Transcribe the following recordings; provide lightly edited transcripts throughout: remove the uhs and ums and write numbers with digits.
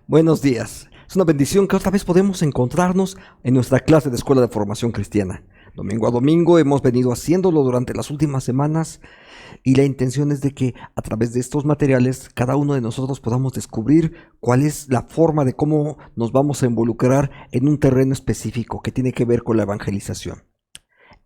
Buenos días. Es una bendición que otra vez podemos encontrarnos en nuestra clase de Escuela de Formación Cristiana. Domingo a domingo hemos venido haciéndolo durante las últimas semanas y la intención es de que a través de estos materiales cada uno de nosotros podamos descubrir cuál es la forma de cómo nos vamos a involucrar en un terreno específico que tiene que ver con la evangelización.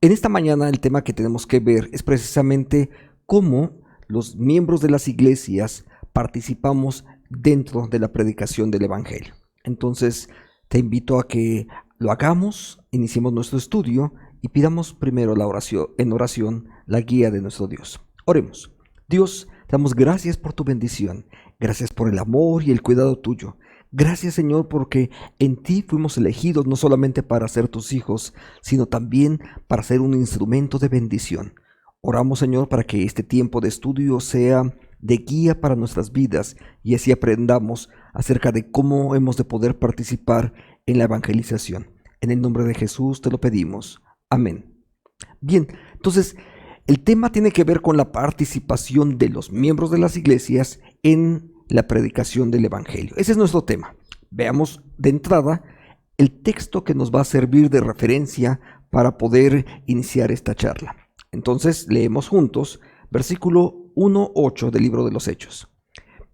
En esta mañana el tema que tenemos que ver es precisamente cómo los miembros de las iglesias participamos dentro de la predicación del Evangelio. Entonces, te invito a que lo hagamos, iniciemos nuestro estudio y pidamos primero en oración la guía de nuestro Dios. Oremos. Dios, te damos gracias por tu bendición, gracias por el amor y el cuidado tuyo. Gracias, Señor, porque en ti fuimos elegidos no solamente para ser tus hijos, sino también para ser un instrumento de bendición. Oramos, Señor, para que este tiempo de estudio sea de guía para nuestras vidas y así aprendamos acerca de cómo hemos de poder participar en la evangelización. En el nombre de Jesús te lo pedimos. Amén. Bien, entonces el tema tiene que ver con la participación de los miembros de las iglesias en la predicación del Evangelio. Ese es nuestro tema. Veamos de entrada el texto que nos va a servir de referencia para poder iniciar esta charla. Entonces leemos juntos versículo 1:8 del libro de los Hechos.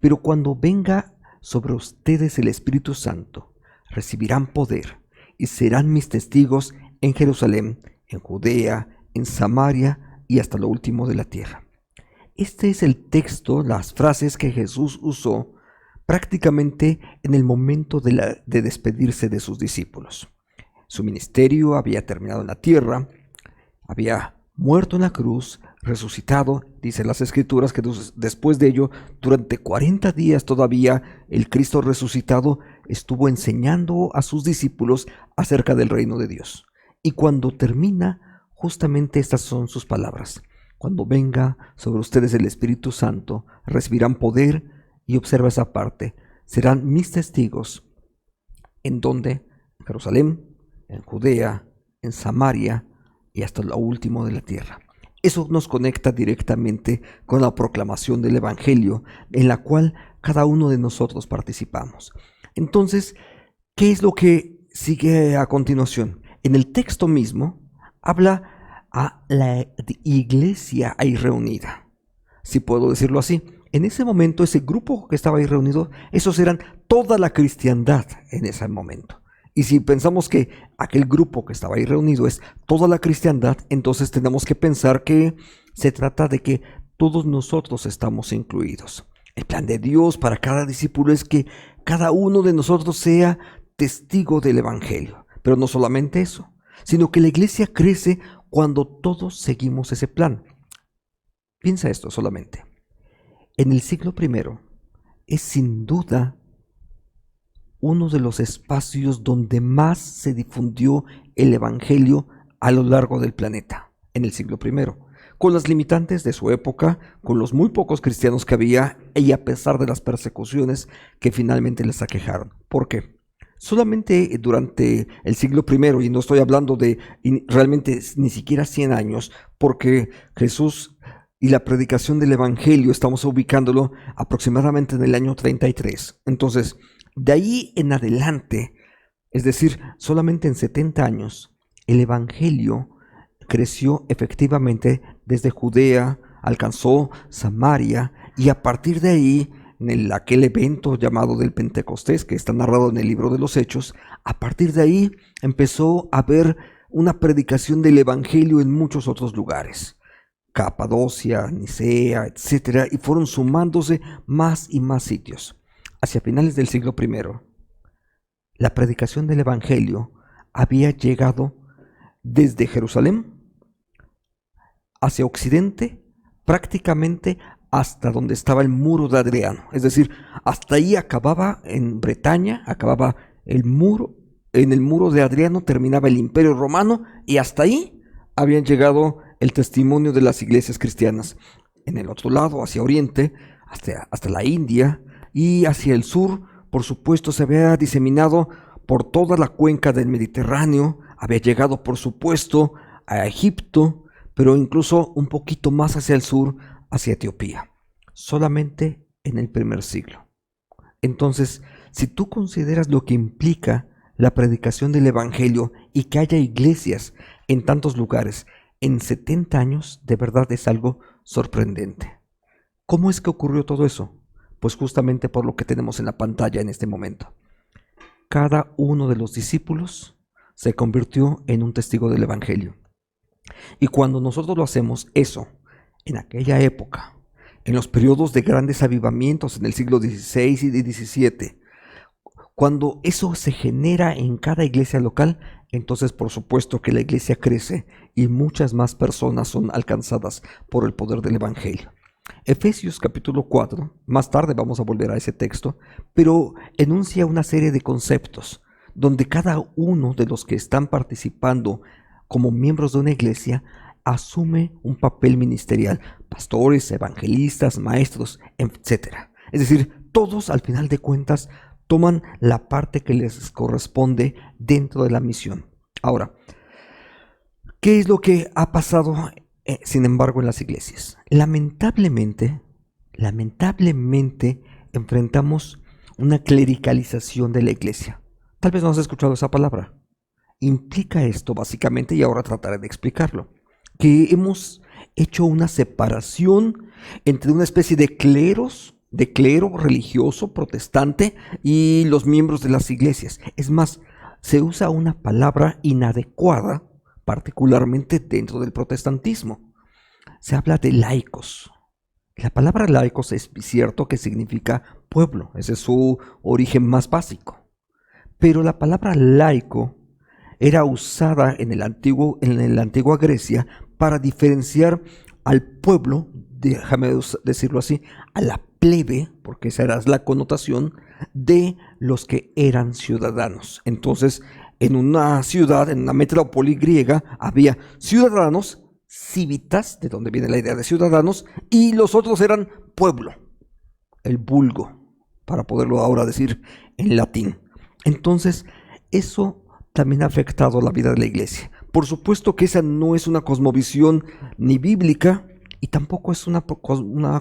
Pero cuando venga sobre ustedes el Espíritu Santo, recibirán poder y serán mis testigos en Jerusalén, en Judea, en Samaria y hasta lo último de la tierra. Este es el texto, las frases que Jesús usó prácticamente en el momento de despedirse de sus discípulos. Su ministerio había terminado en la tierra, había muerto en la cruz, resucitado. Dicen las Escrituras que después de ello, durante 40 días todavía, el Cristo resucitado estuvo enseñando a sus discípulos acerca del reino de Dios. Y cuando termina, justamente estas son sus palabras. Cuando venga sobre ustedes el Espíritu Santo, recibirán poder, y observa esa parte, serán mis testigos. ¿En dónde? En Jerusalén, en Judea, en Samaria y hasta lo último de la tierra. Eso nos conecta directamente con la proclamación del Evangelio, en la cual cada uno de nosotros participamos. Entonces, ¿qué es lo que sigue a continuación? En el texto mismo habla a la iglesia ahí reunida, si puedo decirlo así. En ese momento, ese grupo que estaba ahí reunido, esos eran toda la cristiandad en ese momento. Y si pensamos que aquel grupo que estaba ahí reunido es toda la cristiandad, entonces tenemos que pensar que se trata de que todos nosotros estamos incluidos. El plan de Dios para cada discípulo es que cada uno de nosotros sea testigo del Evangelio. Pero no solamente eso, sino que la iglesia crece cuando todos seguimos ese plan. Piensa esto solamente. En el siglo I es sin duda uno de los espacios donde más se difundió el Evangelio a lo largo del planeta, en el siglo I, con las limitantes de su época, con los muy pocos cristianos que había y a pesar de las persecuciones que finalmente les aquejaron. ¿Por qué? Solamente durante el siglo I, y no estoy hablando de realmente ni siquiera 100 años, porque Jesús y la predicación del Evangelio estamos ubicándolo aproximadamente en el año 33. Entonces, de ahí en adelante, es decir, solamente en 70 años, el Evangelio creció efectivamente desde Judea, alcanzó Samaria, y a partir de ahí, en aquel evento llamado del Pentecostés, que está narrado en el libro de los Hechos, a partir de ahí empezó a haber una predicación del Evangelio en muchos otros lugares. Capadocia, Nicea, etcétera, y fueron sumándose más y más sitios. Hacia finales del siglo I, la predicación del Evangelio había llegado desde Jerusalén hacia occidente, prácticamente hasta donde estaba el muro de Adriano. Es decir, hasta ahí acababa en Bretaña, acababa el muro, en el muro de Adriano terminaba el Imperio Romano y hasta ahí habían llegado el testimonio de las iglesias cristianas. En el otro lado, hacia oriente, hasta la India y hacia el sur, por supuesto, se había diseminado por toda la cuenca del Mediterráneo, había llegado, por supuesto, a Egipto, pero incluso un poquito más hacia el sur, hacia Etiopía. Solamente en el primer siglo. Entonces, si tú consideras lo que implica la predicación del Evangelio y que haya iglesias en tantos lugares en 70 años, de verdad es algo sorprendente. ¿Cómo es que ocurrió todo eso? Pues justamente por lo que tenemos en la pantalla en este momento. Cada uno de los discípulos se convirtió en un testigo del Evangelio. Y cuando nosotros lo hacemos eso, en aquella época, en los periodos de grandes avivamientos en el siglo XVI y XVII, cuando eso se genera en cada iglesia local, entonces por supuesto que la iglesia crece y muchas más personas son alcanzadas por el poder del Evangelio. Efesios capítulo 4, más tarde vamos a volver a ese texto, pero enuncia una serie de conceptos donde cada uno de los que están participando como miembros de una iglesia asume un papel ministerial, pastores, evangelistas, maestros, etc. Es decir, todos al final de cuentas toman la parte que les corresponde dentro de la misión. Ahora, ¿qué es lo que ha pasado, sin embargo, en las iglesias? Lamentablemente, enfrentamos una clericalización de la iglesia. Tal vez no has escuchado esa palabra. Implica esto básicamente, y ahora trataré de explicarlo, que hemos hecho una separación entre una especie de clero religioso protestante y los miembros de las iglesias. Es más, se usa una palabra inadecuada, particularmente dentro del protestantismo. Se habla de laicos. La palabra laicos es cierto que significa pueblo, ese es su origen más básico. Pero la palabra laico era usada en la antigua Grecia para diferenciar al pueblo, déjame decirlo así, a la plebe, porque esa era la connotación, de los que eran ciudadanos. Entonces, en una ciudad, en una metrópoli griega, había ciudadanos, civitas, de donde viene la idea de ciudadanos, y los otros eran pueblo, el vulgo, para poderlo ahora decir en latín. Entonces, eso también ha afectado la vida de la iglesia. Por supuesto que esa no es una cosmovisión ni bíblica y tampoco es una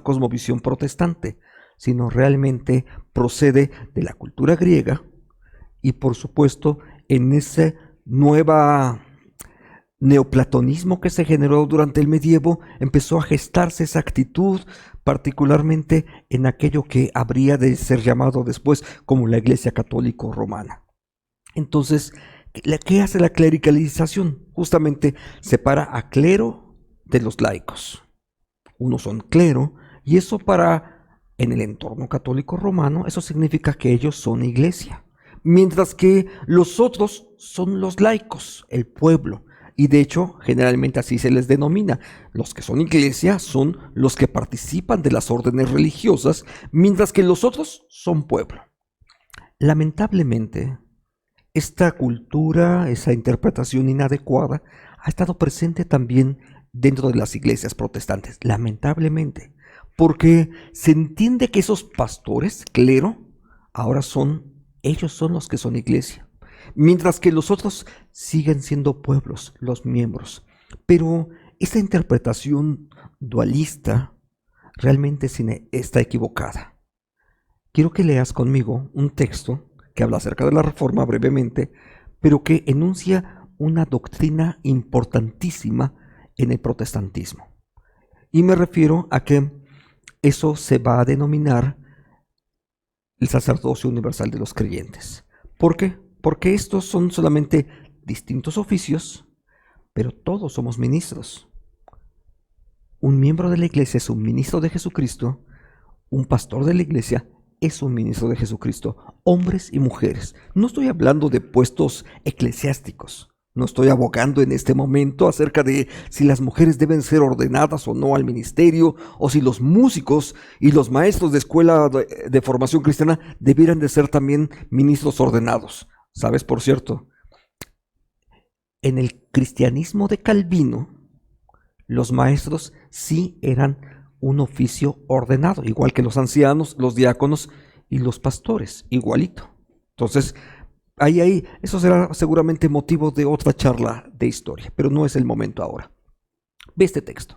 cosmovisión protestante, sino realmente procede de la cultura griega y por supuesto en ese nuevo neoplatonismo que se generó durante el medievo empezó a gestarse esa actitud, particularmente en aquello que habría de ser llamado después como la Iglesia Católica Romana. Entonces, ¿qué hace la clericalización? Justamente separa a clero de los laicos. Unos son clero y eso en el entorno católico romano, eso significa que ellos son iglesia. Mientras que los otros son los laicos, el pueblo. Y de hecho, generalmente así se les denomina. Los que son iglesia son los que participan de las órdenes religiosas, mientras que los otros son pueblo. Lamentablemente, esta cultura, esa interpretación inadecuada, ha estado presente también dentro de las iglesias protestantes, lamentablemente, porque se entiende que esos pastores, clero, ahora ellos son los que son iglesia, mientras que los otros siguen siendo pueblos, los miembros. Pero esta interpretación dualista realmente está equivocada. Quiero que leas conmigo un texto que habla acerca de la reforma brevemente, pero que enuncia una doctrina importantísima en el protestantismo. Y me refiero a que eso se va a denominar el sacerdocio universal de los creyentes. ¿Por qué? Porque estos son solamente distintos oficios, pero todos somos ministros. Un miembro de la iglesia es un ministro de Jesucristo, un pastor de la iglesia es un ministro de Jesucristo, hombres y mujeres. No estoy hablando de puestos eclesiásticos. No estoy abogando en este momento acerca de si las mujeres deben ser ordenadas o no al ministerio, o si los músicos y los maestros de escuela de formación cristiana debieran de ser también ministros ordenados. ¿Sabes, por cierto? En el cristianismo de Calvino, los maestros sí eran un oficio ordenado, igual que los ancianos, los diáconos y los pastores, igualito. Entonces, eso será seguramente motivo de otra charla de historia, pero no es el momento ahora. Ve este texto.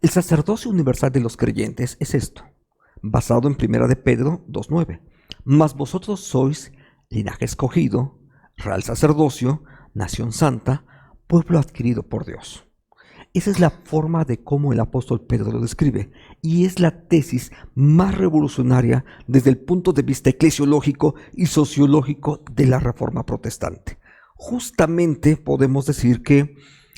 El sacerdocio universal de los creyentes es esto, basado en 1 de Pedro 2:9. Mas vosotros sois linaje escogido, real sacerdocio, nación santa, pueblo adquirido por Dios. Esa es la forma de cómo el apóstol Pedro lo describe, y es la tesis más revolucionaria desde el punto de vista eclesiológico y sociológico de la Reforma protestante. Justamente podemos decir que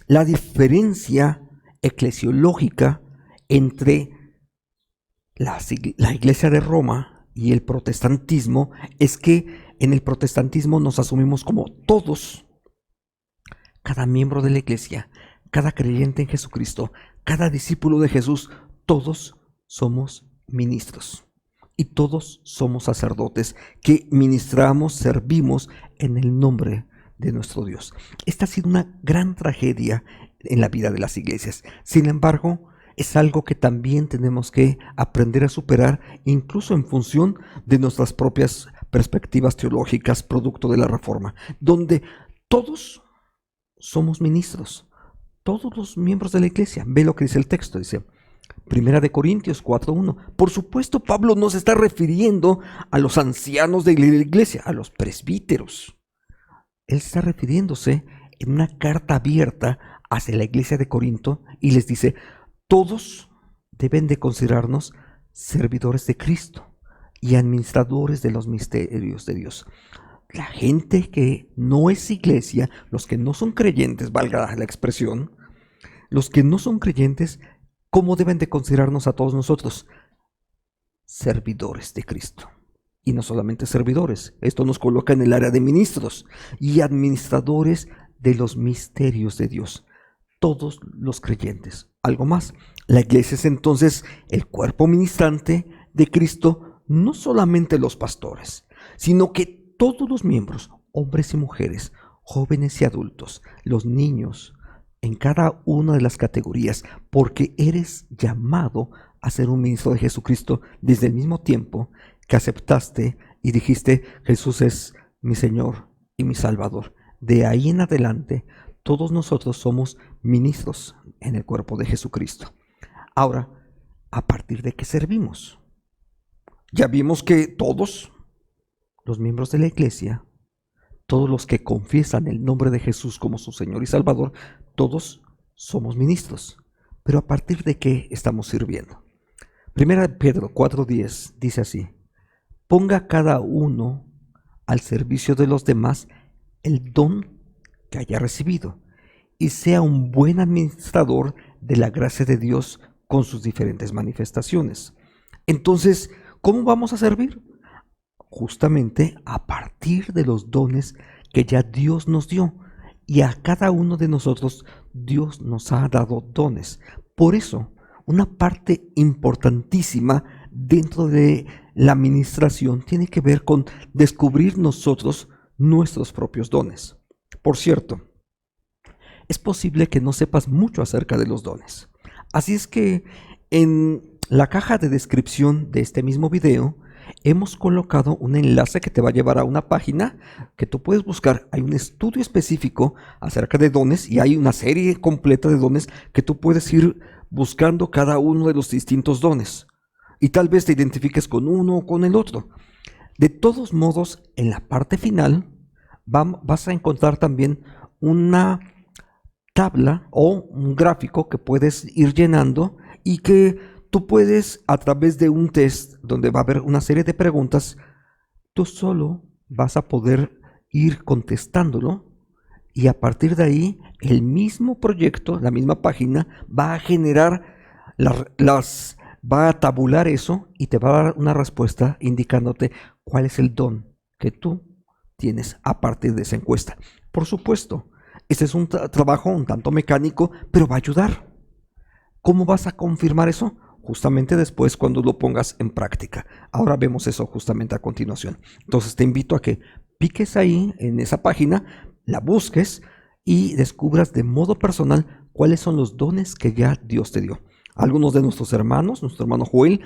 la diferencia eclesiológica entre la Iglesia de Roma y el protestantismo es que en el protestantismo nos asumimos como todos, cada miembro de la Iglesia, cada creyente en Jesucristo, cada discípulo de Jesús, todos somos ministros y todos somos sacerdotes que ministramos, servimos en el nombre de nuestro Dios. Esta ha sido una gran tragedia en la vida de las iglesias. Sin embargo, es algo que también tenemos que aprender a superar, incluso en función de nuestras propias perspectivas teológicas, producto de la Reforma, donde todos somos ministros, todos los miembros de la iglesia. Ve lo que dice el texto, dice Primera de Corintios 4:1. Por supuesto, Pablo no se está refiriendo a los ancianos de la iglesia, a los presbíteros. Él está refiriéndose en una carta abierta hacia la iglesia de Corinto y les dice: todos deben de considerarnos servidores de Cristo y administradores de los misterios de Dios. La gente que no es iglesia, los que no son creyentes, valga la expresión, los que no son creyentes, ¿cómo deben de considerarnos a todos nosotros? Servidores de Cristo. Y no solamente servidores, esto nos coloca en el área de ministros y administradores de los misterios de Dios. Todos los creyentes. Algo más, la iglesia es entonces el cuerpo ministrante de Cristo, no solamente los pastores, sino que todos los miembros, hombres y mujeres, jóvenes y adultos, los niños, en cada una de las categorías, porque eres llamado a ser un ministro de Jesucristo desde el mismo tiempo que aceptaste y dijiste: Jesús es mi Señor y mi Salvador. De ahí en adelante, todos nosotros somos ministros en el cuerpo de Jesucristo. Ahora, ¿a partir de qué servimos? Ya vimos que todos los miembros de la iglesia, todos los que confiesan el nombre de Jesús como su Señor y Salvador, todos somos ministros. Pero ¿a partir de qué estamos sirviendo? Primera de Pedro 4:10 dice así: ponga cada uno al servicio de los demás el don que haya recibido y sea un buen administrador de la gracia de Dios con sus diferentes manifestaciones. Entonces, ¿cómo vamos a servir? Justamente a partir de los dones que ya Dios nos dio, y a cada uno de nosotros Dios nos ha dado dones. Por eso, una parte importantísima dentro de la administración tiene que ver con descubrir nosotros nuestros propios dones. Por cierto, es posible que no sepas mucho acerca de los dones. Así es que en la caja de descripción de este mismo video hemos colocado un enlace que te va a llevar a una página que tú puedes buscar. Hay un estudio específico acerca de dones y hay una serie completa de dones que tú puedes ir buscando cada uno de los distintos dones. Y tal vez te identifiques con uno o con el otro. De todos modos, en la parte final vas a encontrar también una tabla o un gráfico que puedes ir llenando y que tú puedes, a través de un test donde va a haber una serie de preguntas, tú solo vas a poder ir contestándolo, y a partir de ahí el mismo proyecto, la misma página, va a generar va a tabular eso y te va a dar una respuesta indicándote cuál es el don que tú tienes a partir de esa encuesta. Por supuesto, este es un trabajo un tanto mecánico, pero va a ayudar. ¿Cómo vas a confirmar eso? Justamente después, cuando lo pongas en práctica. Ahora vemos eso justamente a continuación. Entonces te invito a que piques ahí en esa página, la busques y descubras de modo personal cuáles son los dones que ya Dios te dio. Algunos de nuestros hermanos, nuestro hermano Joel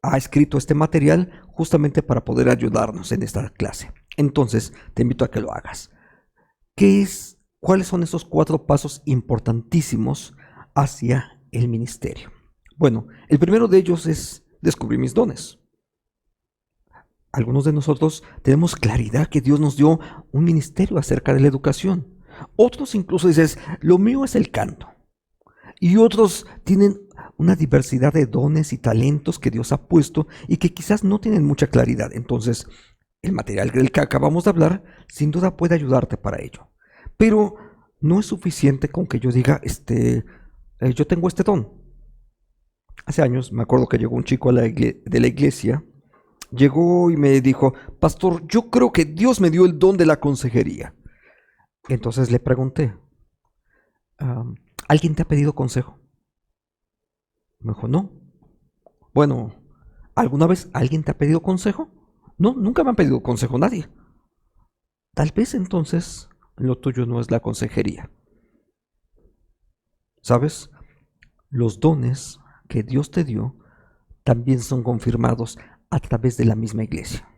ha escrito este material justamente para poder ayudarnos en esta clase. Entonces te invito a que lo hagas. ¿Cuáles son esos 4 pasos importantísimos hacia el ministerio? Bueno, el primero de ellos es descubrir mis dones. Algunos de nosotros tenemos claridad que Dios nos dio un ministerio acerca de la educación. Otros incluso dices, lo mío es el canto. Y otros tienen una diversidad de dones y talentos que Dios ha puesto y que quizás no tienen mucha claridad. Entonces, el material del que acabamos de hablar sin duda puede ayudarte para ello. Pero no es suficiente con que yo diga, yo tengo este don. Hace años me acuerdo que llegó un chico de la iglesia, llegó y me dijo, pastor, yo creo que Dios me dio el don de la consejería. Entonces le pregunté, ¿alguien te ha pedido consejo? Me dijo, no. Bueno, ¿alguna vez alguien te ha pedido consejo? No, nunca me han pedido consejo nadie. Tal vez entonces lo tuyo no es la consejería. ¿Sabes? Los dones que Dios te dio también son confirmados a través de la misma iglesia.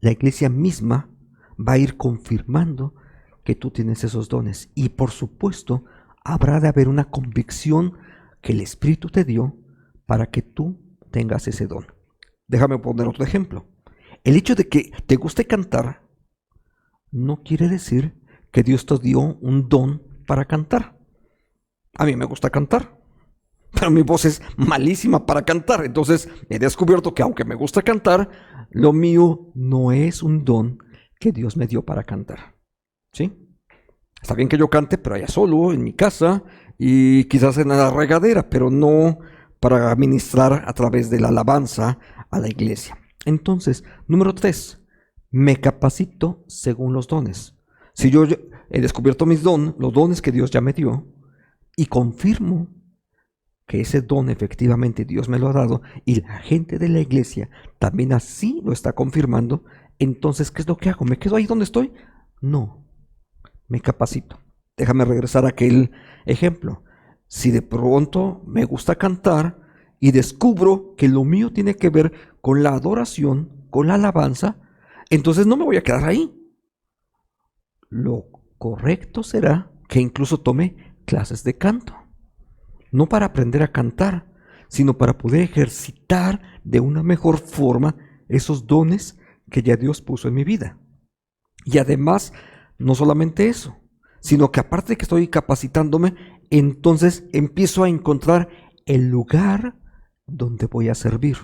La iglesia misma va a ir confirmando que tú tienes esos dones y por supuesto habrá de haber una convicción que el Espíritu te dio para que tú tengas ese don. Déjame poner otro ejemplo. El hecho de que te guste cantar no quiere decir que Dios te dio un don para cantar. A mí me gusta cantar, pero mi voz es malísima para cantar. Entonces he descubierto que aunque me gusta cantar, lo mío no es un don que Dios me dio para cantar. ¿Sí? Está bien que yo cante, pero allá solo, en mi casa y quizás en la regadera, pero no para ministrar a través de la alabanza a la iglesia. Entonces, número 3, me capacito según los dones. Si yo he descubierto los dones que Dios ya me dio, y confirmo que ese don efectivamente Dios me lo ha dado, y la gente de la iglesia también así lo está confirmando, entonces, ¿qué es lo que hago? ¿Me quedo ahí donde estoy? No, me capacito. Déjame regresar a aquel ejemplo. Si de pronto me gusta cantar y descubro que lo mío tiene que ver con la adoración, con la alabanza, entonces no me voy a quedar ahí. Lo correcto será que incluso tome clases de canto. No para aprender a cantar, sino para poder ejercitar de una mejor forma esos dones que ya Dios puso en mi vida. Y además, no solamente eso, sino que aparte de que estoy capacitándome, entonces empiezo a encontrar el lugar donde voy a servir.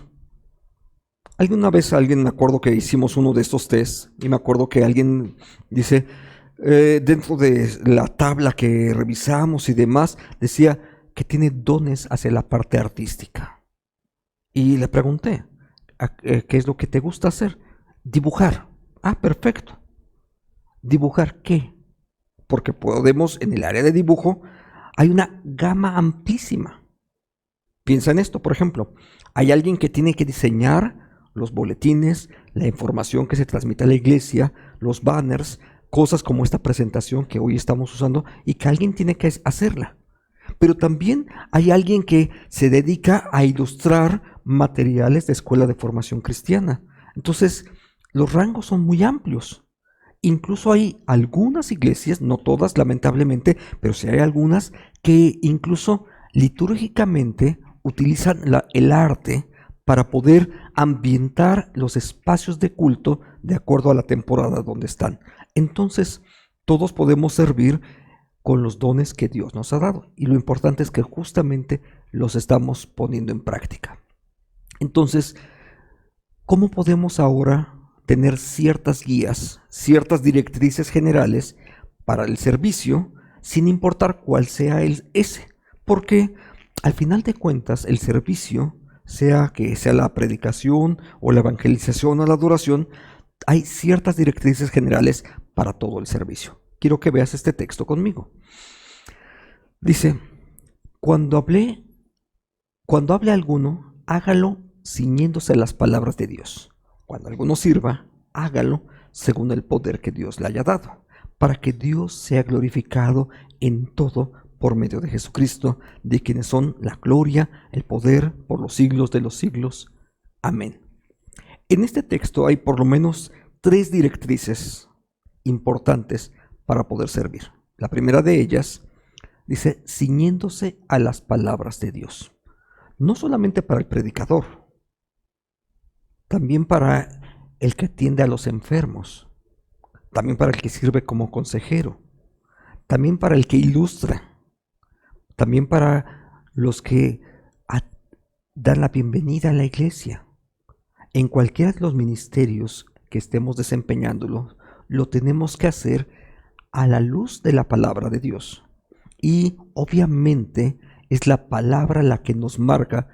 Alguna vez me acuerdo que hicimos uno de estos test y me acuerdo que alguien dice, dentro de la tabla que revisamos y demás, decía que tiene dones hacia la parte artística. Y le pregunté, ¿qué es lo que te gusta hacer? Dibujar. Ah, perfecto. ¿Dibujar qué? Porque podemos, en el área de dibujo, hay una gama amplísima. Piensa en esto, por ejemplo, hay alguien que tiene que diseñar los boletines, la información que se transmite a la iglesia, los banners, cosas como esta presentación que hoy estamos usando y que alguien tiene que hacerla. Pero también hay alguien que se dedica a ilustrar materiales de escuela de formación cristiana. Entonces, los rangos son muy amplios. Incluso hay algunas iglesias, no todas lamentablemente, pero sí hay algunas que incluso litúrgicamente utilizan el arte para poder ambientar los espacios de culto de acuerdo a la temporada donde están. Entonces, todos podemos servir con los dones que Dios nos ha dado. Y lo importante es que justamente los estamos poniendo en práctica. Entonces, ¿cómo podemos ahora tener ciertas guías, ciertas directrices generales para el servicio, sin importar cuál sea ese? Porque al final de cuentas, el servicio, sea que sea la predicación o la evangelización o la adoración, hay ciertas directrices generales para todo el servicio. Quiero que veas este texto conmigo. Dice, cuando hable alguno, hágalo ciñéndose a las palabras de Dios. Cuando alguno sirva, hágalo según el poder que Dios le haya dado, para que Dios sea glorificado en todo por medio de Jesucristo, de quienes son la gloria, el poder por los siglos de los siglos. Amén. En este texto hay por lo menos 3 directrices importantes para poder servir. La primera de ellas dice, ciñéndose a las palabras de Dios. No solamente para el predicador, también para el que atiende a los enfermos, también para el que sirve como consejero, también para el que ilustra, también para los que dan la bienvenida a la iglesia. En cualquiera de los ministerios que estemos desempeñándolo, lo tenemos que hacer a la luz de la palabra de Dios. Y obviamente es la palabra la que nos marca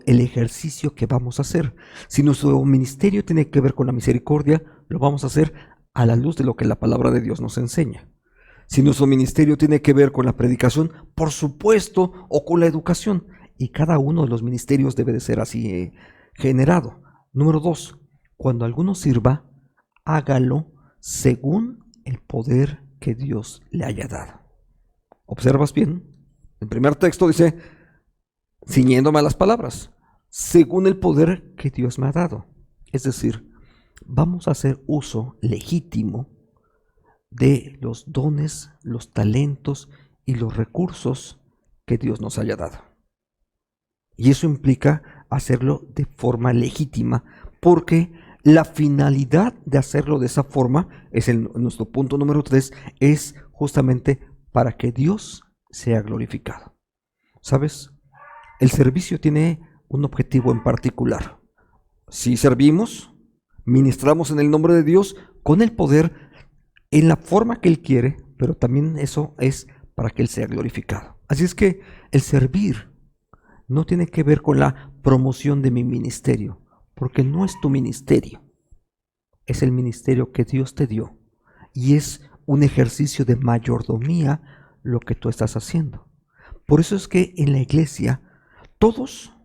el ejercicio que vamos a hacer. Si nuestro ministerio tiene que ver con la misericordia, lo vamos a hacer a la luz de lo que la palabra de Dios nos enseña. Si nuestro ministerio tiene que ver con la predicación, por supuesto, o con la educación. Y cada uno de los ministerios debe de ser así generado. Número 2, cuando alguno sirva, hágalo según el poder que Dios le haya dado. ¿Observas bien? El primer texto dice, ciñéndome a las palabras, según el poder que Dios me ha dado. Es decir, vamos a hacer uso legítimo de los dones, los talentos y los recursos que Dios nos haya dado. Y eso implica hacerlo de forma legítima, porque la finalidad de hacerlo de esa forma, es nuestro punto número 3, es justamente para que Dios sea glorificado. ¿Sabes? El servicio tiene un objetivo en particular. Si servimos, ministramos en el nombre de Dios con el poder, en la forma que Él quiere, pero también eso es para que Él sea glorificado. Así es que el servir no tiene que ver con la promoción de mi ministerio, porque no es tu ministerio, es el ministerio que Dios te dio y es un ejercicio de mayordomía lo que tú estás haciendo. Por eso es que en la iglesia todos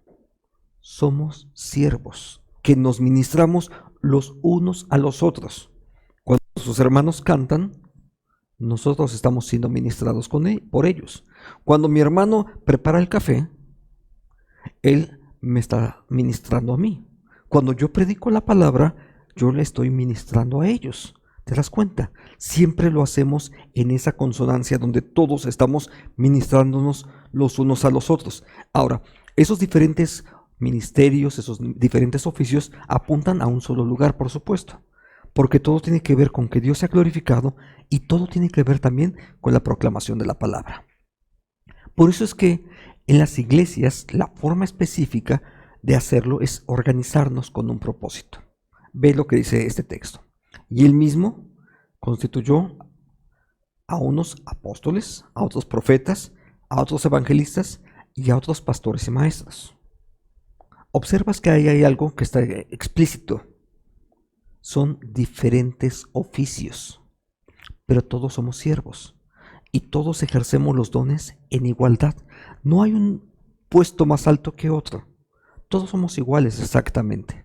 somos siervos que nos ministramos los unos a los otros. Cuando sus hermanos cantan, nosotros estamos siendo ministrados por ellos. Cuando mi hermano prepara el café, él me está ministrando a mí. Cuando yo predico la palabra, yo le estoy ministrando a ellos. ¿Te das cuenta? Siempre lo hacemos en esa consonancia donde todos estamos ministrándonos los unos a los otros. Ahora, esos diferentes ministerios, esos diferentes oficios apuntan a un solo lugar, por supuesto, porque todo tiene que ver con que Dios sea glorificado y todo tiene que ver también con la proclamación de la palabra. Por eso es que en las iglesias la forma específica de hacerlo es organizarnos con un propósito. Ve lo que dice este texto. Y él mismo constituyó a unos apóstoles, a otros profetas, a otros evangelistas y a otros pastores y maestros. Observas que ahí hay algo que está explícito. Son diferentes oficios, pero todos somos siervos y todos ejercemos los dones en igualdad. No hay un puesto más alto que otro. Todos somos iguales exactamente.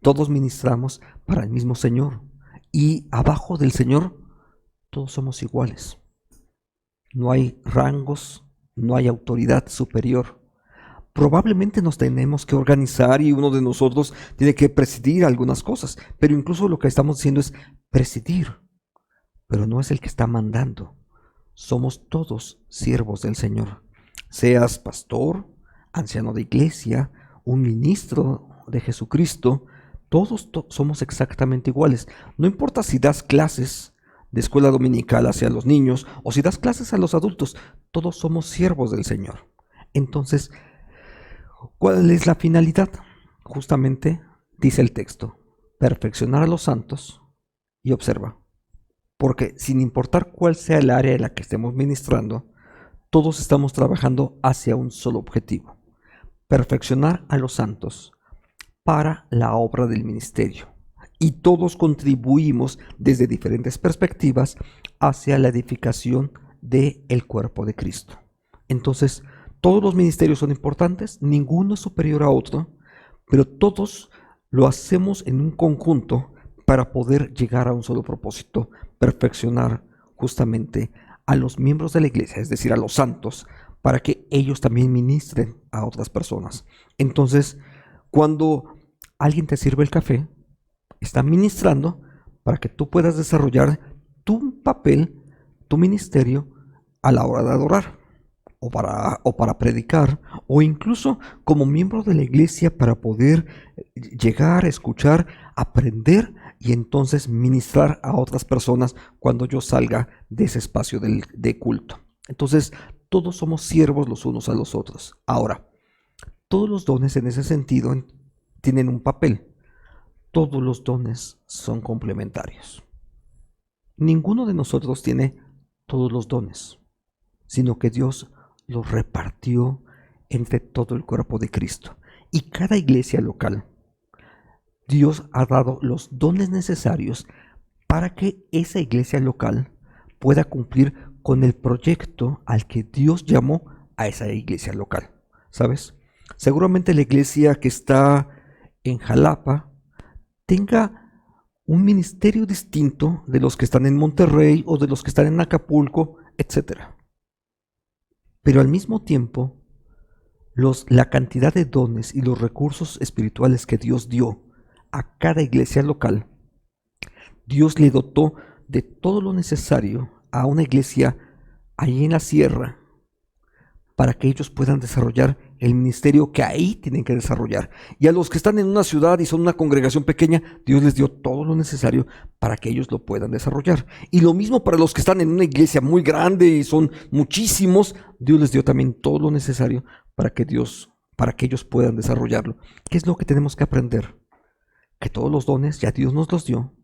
Todos ministramos para el mismo Señor y abajo del Señor todos somos iguales. No hay rangos, no hay autoridad superior. Probablemente nos tenemos que organizar y uno de nosotros tiene que presidir algunas cosas, pero incluso lo que estamos diciendo es presidir, pero no es el que está mandando. Somos todos siervos del Señor. Seas pastor, anciano de iglesia, un ministro de Jesucristo, todos somos exactamente iguales. No importa si das clases de escuela dominical hacia los niños o si das clases a los adultos, todos somos siervos del Señor. Entonces, ¿cuál es la finalidad? Justamente dice el texto, perfeccionar a los santos. Y observa, porque sin importar cuál sea el área en la que estemos ministrando, todos estamos trabajando hacia un solo objetivo, perfeccionar a los santos para la obra del ministerio. Y todos contribuimos desde diferentes perspectivas hacia la edificación del cuerpo de Cristo. Entonces, todos los ministerios son importantes, ninguno es superior a otro, pero todos lo hacemos en un conjunto para poder llegar a un solo propósito, perfeccionar justamente a los miembros de la iglesia, es decir, a los santos, para que ellos también ministren a otras personas. Entonces, cuando alguien te sirve el café, está ministrando para que tú puedas desarrollar tu papel, tu ministerio a la hora de adorar. o para predicar, o incluso como miembro de la iglesia para poder llegar, escuchar, aprender y entonces ministrar a otras personas cuando yo salga de ese espacio de culto. Entonces, todos somos siervos los unos a los otros. Ahora, todos los dones en ese sentido tienen un papel. Todos los dones son complementarios. Ninguno de nosotros tiene todos los dones, sino que Dios los repartió entre todo el cuerpo de Cristo. Y cada iglesia local, Dios ha dado los dones necesarios para que esa iglesia local pueda cumplir con el proyecto al que Dios llamó a esa iglesia local. ¿Sabes? Seguramente la iglesia que está en Jalapa tenga un ministerio distinto de los que están en Monterrey o de los que están en Acapulco, etc. Pero al mismo tiempo, la cantidad de dones y los recursos espirituales que Dios dio a cada iglesia local, Dios le dotó de todo lo necesario a una iglesia ahí en la sierra para que ellos puedan desarrollar el ministerio que ahí tienen que desarrollar. Y a los que están en una ciudad y son una congregación pequeña, Dios les dio todo lo necesario para que ellos lo puedan desarrollar. Y lo mismo para los que están en una iglesia muy grande y son muchísimos, Dios les dio también todo lo necesario para que ellos puedan desarrollarlo. ¿Qué es lo que tenemos que aprender? Que todos los dones ya Dios nos los dio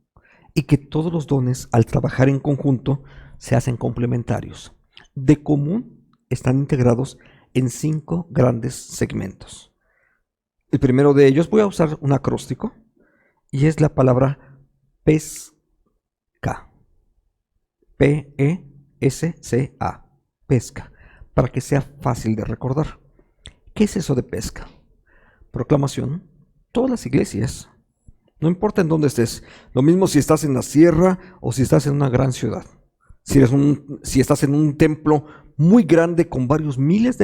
y que todos los dones al trabajar en conjunto se hacen complementarios. De común están integrados en 5 grandes segmentos. El primero de ellos, voy a usar un acróstico, y es la palabra pesca. P-E-S-C-A. Pesca, para que sea fácil de recordar. ¿Qué es eso de pesca? Proclamación. Todas las iglesias, no importa en dónde estés, lo mismo si estás en la sierra o si estás en una gran ciudad. Si estás en un templo muy grande con varios miles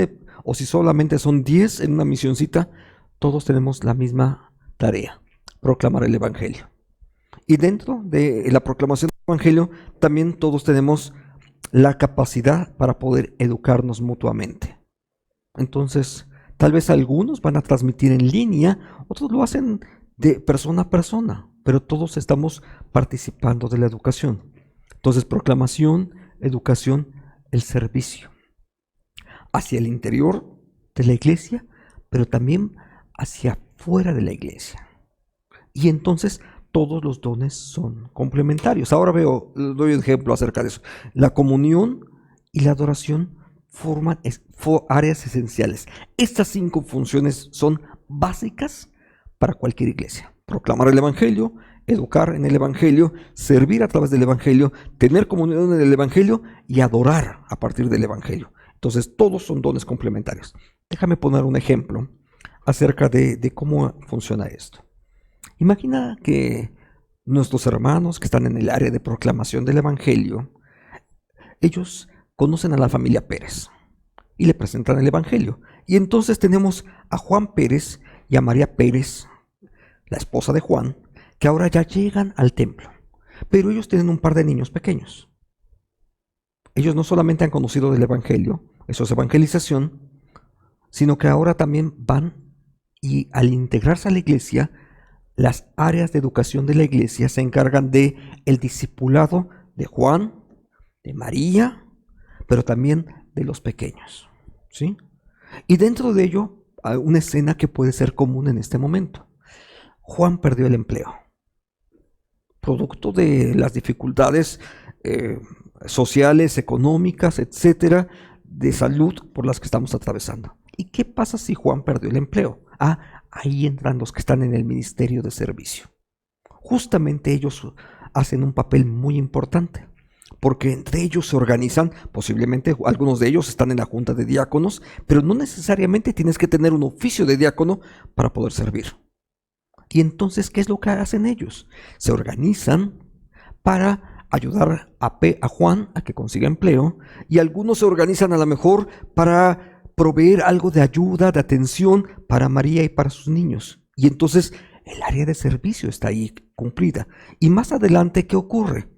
o si solamente son 10 en una misioncita, todos tenemos la misma tarea: proclamar el evangelio. Y dentro de la proclamación del evangelio también todos tenemos la capacidad para poder educarnos mutuamente. Entonces, tal vez algunos van a transmitir en línea, otros lo hacen de persona a persona, pero todos estamos participando de la educación. Entonces, proclamación, educación, el servicio hacia el interior de la iglesia, pero también hacia afuera de la iglesia. Y entonces todos los dones son complementarios. Ahora doy un ejemplo acerca de eso. La comunión y la adoración forman áreas esenciales. Estas 5 funciones son básicas para cualquier iglesia: proclamar el evangelio, educar en el evangelio, servir a través del evangelio, tener comunión en el evangelio y adorar a partir del evangelio. Entonces, todos son dones complementarios. Déjame poner un ejemplo acerca de cómo funciona esto. Imagina que nuestros hermanos que están en el área de proclamación del evangelio, ellos conocen a la familia Pérez y le presentan el evangelio. Y entonces tenemos a Juan Pérez y a María Pérez, la esposa de Juan, que ahora ya llegan al templo, pero ellos tienen un par de niños pequeños. Ellos no solamente han conocido del evangelio, eso es evangelización, sino que ahora también van, y al integrarse a la iglesia, las áreas de educación de la iglesia se encargan de el discipulado de Juan, de María, pero también de los pequeños, ¿sí? Y dentro de ello hay una escena que puede ser común en este momento. Juan perdió el empleo, producto de las dificultades sociales, económicas, etcétera, de salud por las que estamos atravesando. ¿Y qué pasa si Juan perdió el empleo? Ahí entran los que están en el ministerio de servicio. Justamente ellos hacen un papel muy importante, porque entre ellos se organizan. Posiblemente algunos de ellos están en la junta de diáconos, pero no necesariamente tienes que tener un oficio de diácono para poder servir. Y entonces, ¿qué es lo que hacen ellos? Se organizan para ayudar a Juan a que consiga empleo, y algunos se organizan a lo mejor para proveer algo de ayuda, de atención para María y para sus niños. Y entonces el área de servicio está ahí cumplida. Y más adelante, ¿qué ocurre?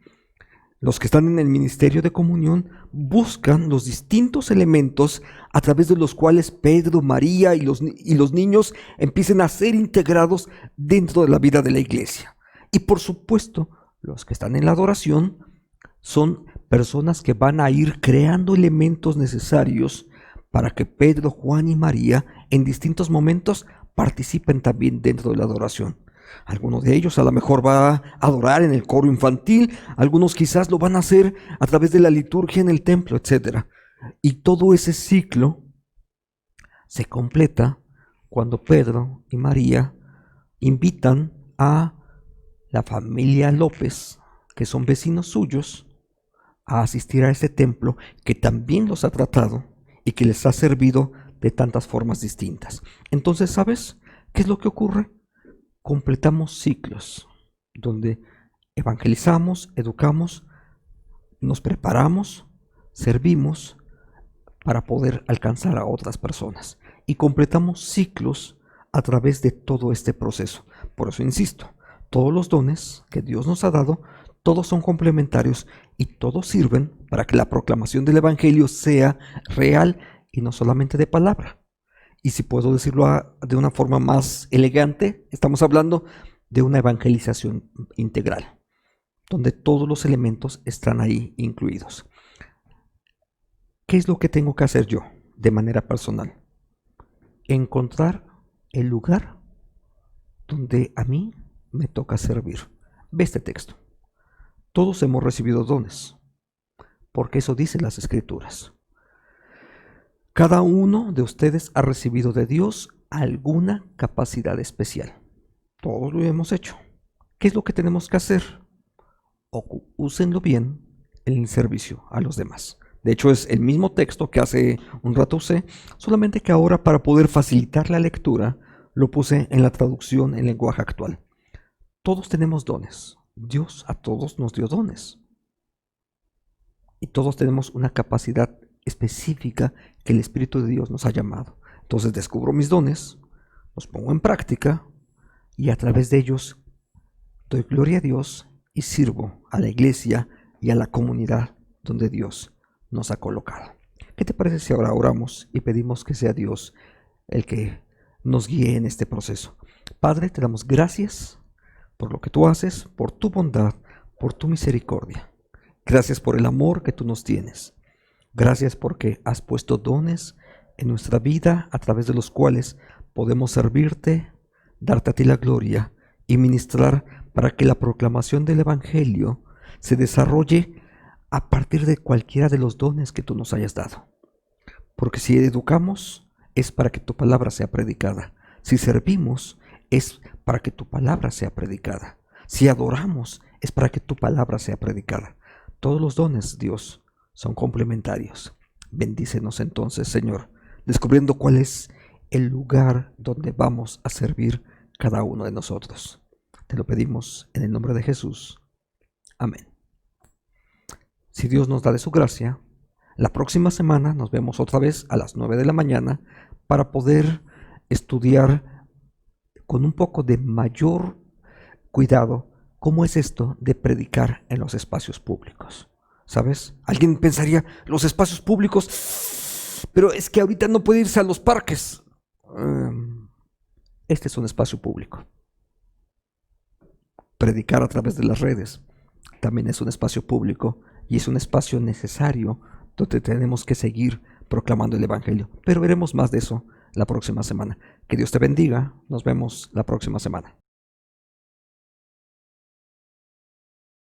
Los que están en el ministerio de comunión buscan los distintos elementos a través de los cuales Pedro, María y los niños empiecen a ser integrados dentro de la vida de la iglesia. Y por supuesto, los que están en la adoración son personas que van a ir creando elementos necesarios para que Pedro, Juan y María en distintos momentos participen también dentro de la adoración. Algunos de ellos a lo mejor va a adorar en el coro infantil, algunos quizás lo van a hacer a través de la liturgia en el templo, etc. Y todo ese ciclo se completa cuando Pedro y María invitan a la familia López, que son vecinos suyos, a asistir a este templo que también los ha tratado y que les ha servido de tantas formas distintas. Entonces, ¿sabes qué es lo que ocurre? Completamos ciclos donde evangelizamos, educamos, nos preparamos, servimos para poder alcanzar a otras personas. Y completamos ciclos a través de todo este proceso. Por eso insisto, todos los dones que Dios nos ha dado, todos son complementarios y todos sirven para que la proclamación del Evangelio sea real y no solamente de palabra. Y si puedo decirlo de una forma más elegante, estamos hablando de una evangelización integral, donde todos los elementos están ahí incluidos. ¿Qué es lo que tengo que hacer yo de manera personal? Encontrar el lugar donde a mí me toca servir. Ve este texto. Todos hemos recibido dones, porque eso dice las Escrituras. Cada uno de ustedes ha recibido de Dios alguna capacidad especial. Todos lo hemos hecho. ¿Qué es lo que tenemos que hacer? Úsenlo bien en el servicio a los demás. De hecho, es el mismo texto que hace un rato usé, solamente que ahora, para poder facilitar la lectura, lo puse en la traducción en lenguaje actual. Todos tenemos dones. Dios a todos nos dio dones. Y todos tenemos una capacidad específica que el Espíritu de Dios nos ha llamado. Entonces descubro mis dones, los pongo en práctica y a través de ellos doy gloria a Dios y sirvo a la iglesia y a la comunidad donde Dios nos ha colocado. ¿Qué te parece si ahora oramos y pedimos que sea Dios el que nos guíe en este proceso? Padre, te damos gracias por lo que tú haces, por tu bondad, por tu misericordia. Gracias por el amor que tú nos tienes. Gracias porque has puesto dones en nuestra vida a través de los cuales podemos servirte, darte a ti la gloria y ministrar para que la proclamación del Evangelio se desarrolle a partir de cualquiera de los dones que tú nos hayas dado. Porque si educamos es para que tu palabra sea predicada. Si servimos es para que tu palabra sea predicada. Si adoramos es para que tu palabra sea predicada. Todos los dones, Dios, son complementarios. Bendícenos entonces, Señor, descubriendo cuál es el lugar donde vamos a servir cada uno de nosotros. Te lo pedimos en el nombre de Jesús. Amén. Si Dios nos da de su gracia, la próxima semana nos vemos otra vez a las 9 de la mañana para poder estudiar con un poco de mayor cuidado cómo es esto de predicar en los espacios públicos. ¿Sabes? Alguien pensaría, los espacios públicos, pero es que ahorita no puede irse a los parques. Este es un espacio público. Predicar a través de las redes también es un espacio público y es un espacio necesario donde tenemos que seguir proclamando el Evangelio. Pero veremos más de eso la próxima semana. Que Dios te bendiga. Nos vemos la próxima semana.